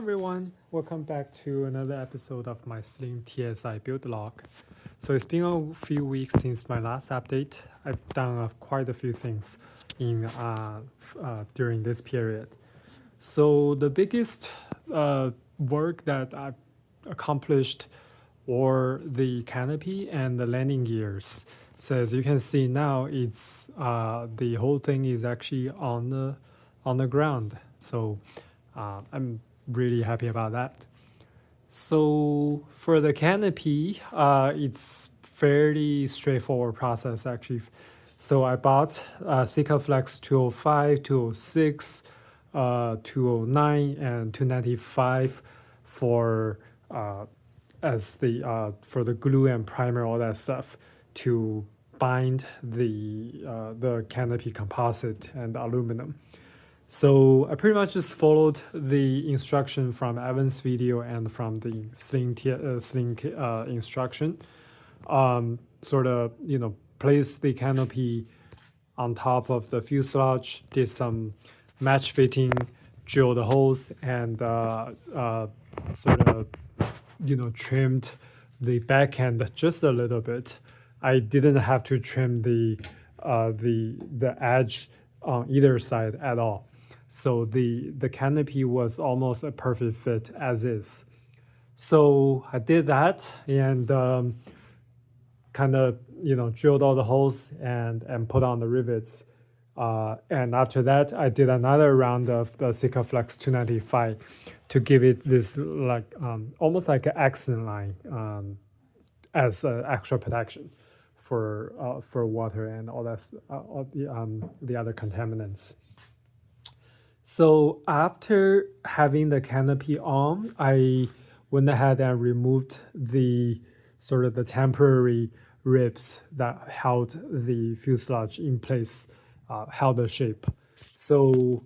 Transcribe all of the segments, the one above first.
everyone, welcome back to another episode of my Sling TSI build log. So it's been a few weeks since my last update. I've done quite a few things in during this period. So the biggest work that I've accomplished were the canopy and the landing gears. So as you can see now, it's the whole thing is actually on the ground. So I'm really happy about that. So for the canopy, it's fairly straightforward process actually. So I bought Flex 205, 206, 209, and 295 for as the for the glue and primer, all that stuff to bind the canopy composite and aluminum. So I pretty much just followed the instruction from Evan's video and from the Sling instruction. Sort of, place the canopy on top of the fuselage, did some match fitting, drill the holes, and sort of, trimmed the back end just a little bit. I didn't have to trim the edge on either side at all. So the canopy was almost a perfect fit as is. So I did that and kind of drilled all the holes and put on the rivets. And after that, I did another round of the Flex 295 to give it this almost like an accent line as extra protection for water and all that all the other contaminants. So after having the canopy on, I went ahead and removed the sort of the temporary ribs that held the fuselage in place, held the shape. So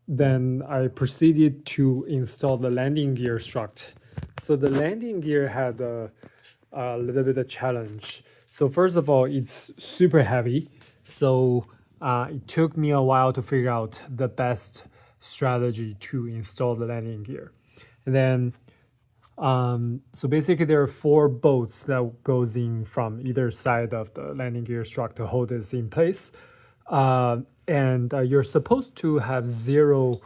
then I proceeded to install the landing gear strut. So the landing gear had a little bit of challenge. So first of all, it's super heavy. So it took me a while to figure out the best strategy to install the landing gear. And then, so basically there are 4 bolts that goes in from either side of the landing gear strut to hold this in place. And you're supposed to have 0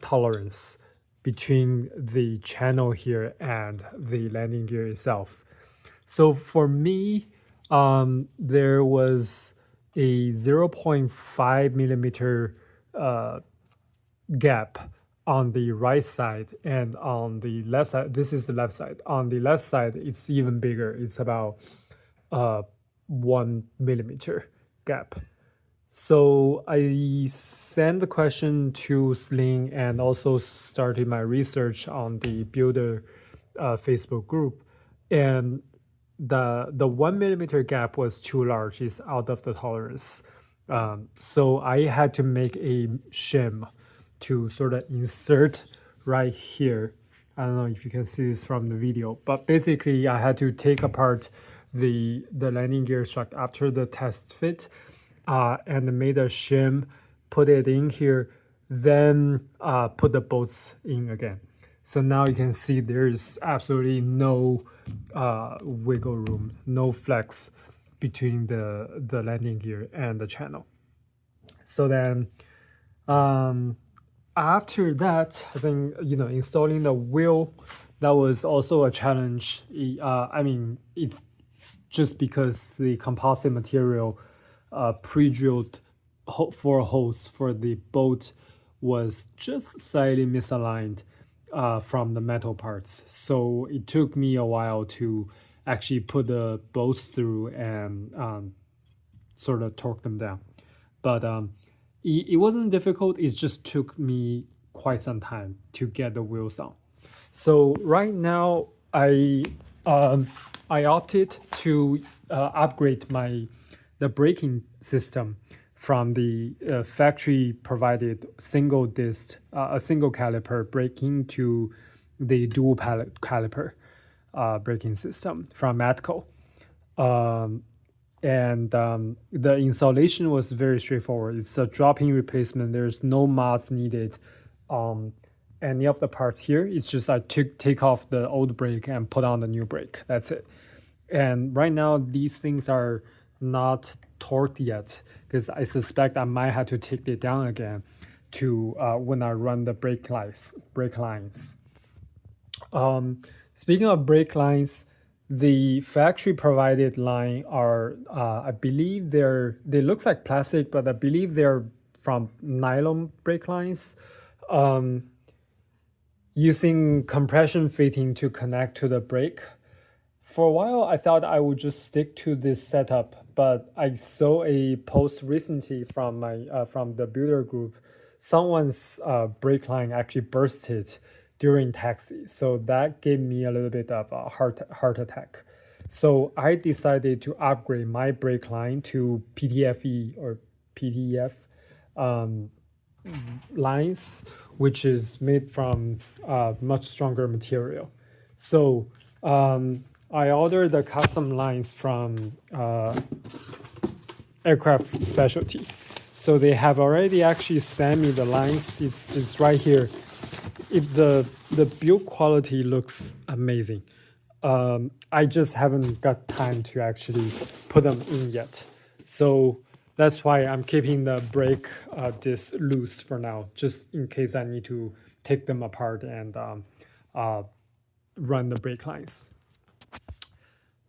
tolerance between the channel here and the landing gear itself. So for me, there was a 0.5 millimeter gap on the right side, and on the left side, this is the left side. On the left side, it's even bigger. It's about 1 millimeter gap. So I sent the question to Sling and also started my research on the builder Facebook group, and the 1 millimeter gap was too large. It's out of the tolerance. So I had to make a shim to sort of insert right here. I don't know if you can see this from the video, but basically I had to take apart the landing gear strut after the test fit and made a shim, put it in here, then put the bolts in again. So now you can see there is absolutely no wiggle room, no flex between the landing gear and the channel. So then after that, I think, installing the wheel, that was also a challenge. I mean, it's just because the composite material pre-drilled 4 holes for the bolt was just slightly misaligned from the metal parts. So it took me a while to actually put the bolts through and sort of torque them down. But it wasn't difficult. It just took me quite some time to get the wheels on. So right now I opted to upgrade the braking system from the factory provided single disc, a single caliper braking to the dual caliper braking system from Matco. And the installation was very straightforward. It's a drop-in replacement. There's no mods needed. any of the parts here. It's just I take off the old brake and put on the new brake. That's it. And right now these things are not torqued yet because I suspect I might have to take it down again to when I run the brake lines. Speaking of brake lines, the factory provided line are I believe they looks like plastic, but I believe they're from nylon brake lines, using compression fitting to connect to the brake. For a while, I thought I would just stick to this setup, but I saw a post recently from the builder group. Someone's brake line actually bursted during taxi, so that gave me a little bit of a heart attack. So I decided to upgrade my brake line to PTFE or PTF lines, which is made from much stronger material. So I ordered the custom lines from Aircraft Specialty. So they have already actually sent me the lines. It's right here. The build quality looks amazing. I just haven't got time to actually put them in yet. So that's why I'm keeping the brake disc loose for now, just in case I need to take them apart and run the brake lines.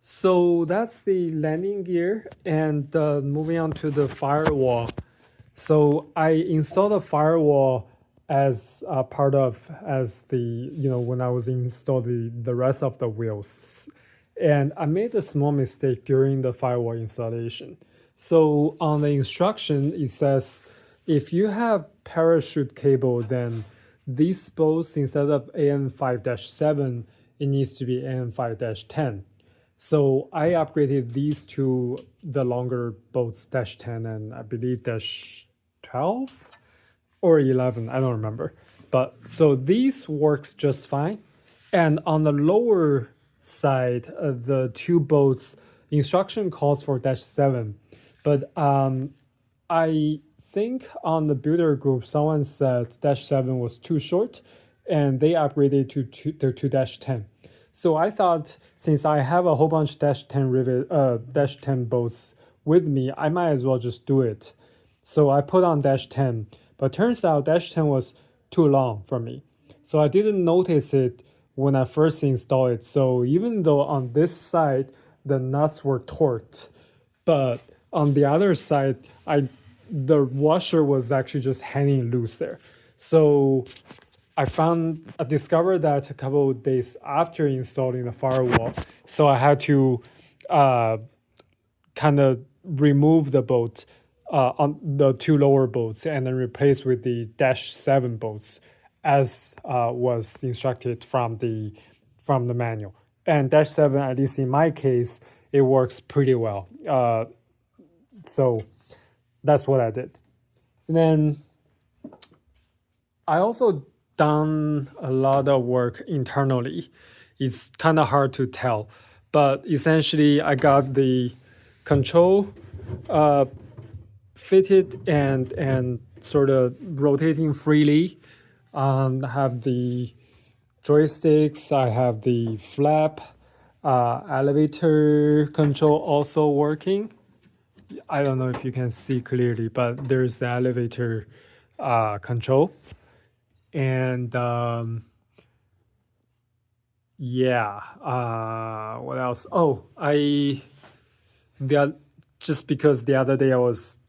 So that's the landing gear, and moving on to the firewall. So I installed a firewall as part of when I was installing the rest of the wheels, and I made a small mistake during the firewall installation. So on the instruction it says if you have parachute cable, then these bolts, instead of AN5-7, it needs to be AN5-10. So I upgraded these to the longer bolts, -10 and I believe -12 or 11, I don't remember. But so these works just fine. And on the lower side, the two bolts, instruction calls for -7. But I think on the builder group, someone said -7 was too short and they upgraded to -10. So I thought, since I have a whole bunch -10 bolts with me, I might as well just do it. So I put on -10, but turns out -10 was too long for me. So I didn't notice it when I first installed it. So even though on this side the nuts were torqued, but on the other side, the washer was actually just hanging loose there. So I discovered that a couple of days after installing the firewall. So I had to kind of remove the bolt on the two lower bolts and then replace with the -7 bolts as was instructed from the manual. And -7, at least in my case, it works pretty well. So that's what I did. And then I also done a lot of work internally. It's kind of hard to tell, but essentially I got the control fitted and sort of rotating freely. I have the joysticks, I have the flap, elevator control also working. I don't know if you can see clearly, but there's the elevator control. And what else? Oh, just because the other day I was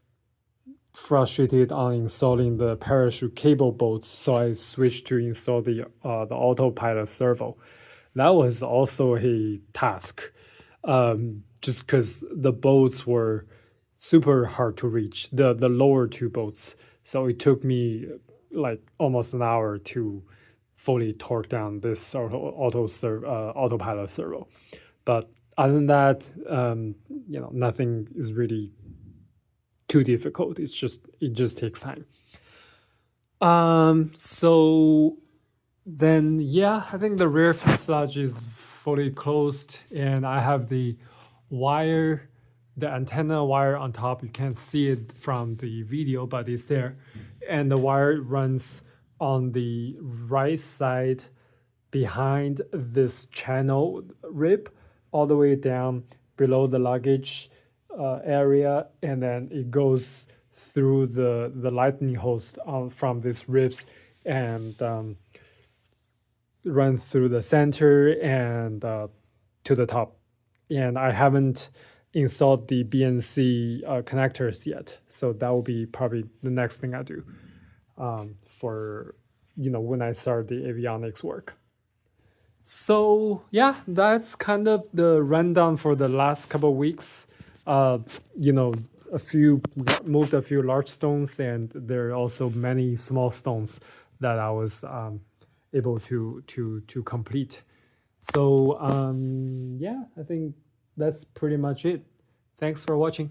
frustrated on installing the parachute cable bolts, so I switched to install the autopilot servo. That was also a task, just because the bolts were super hard to reach, the lower two bolts. So it took me like almost an hour to fully torque down this autopilot servo. But other than that, nothing is really too difficult. It just takes time. So then, I think the rear fuselage is fully closed, and I have the antenna wire on top. You can't see it from the video, but it's there. And the wire runs on the right side behind this channel rib all the way down below the luggage area, and then it goes through the lightning hose from these ribs and runs through the center and to the top. And I haven't installed the BNC connectors yet, so that will be probably the next thing I do for when I start the avionics work. So yeah, that's kind of the rundown for the last couple of weeks. You know, a few moved a few large stones, and there are also many small stones that I was able to complete. So yeah, I think that's pretty much it. Thanks for watching.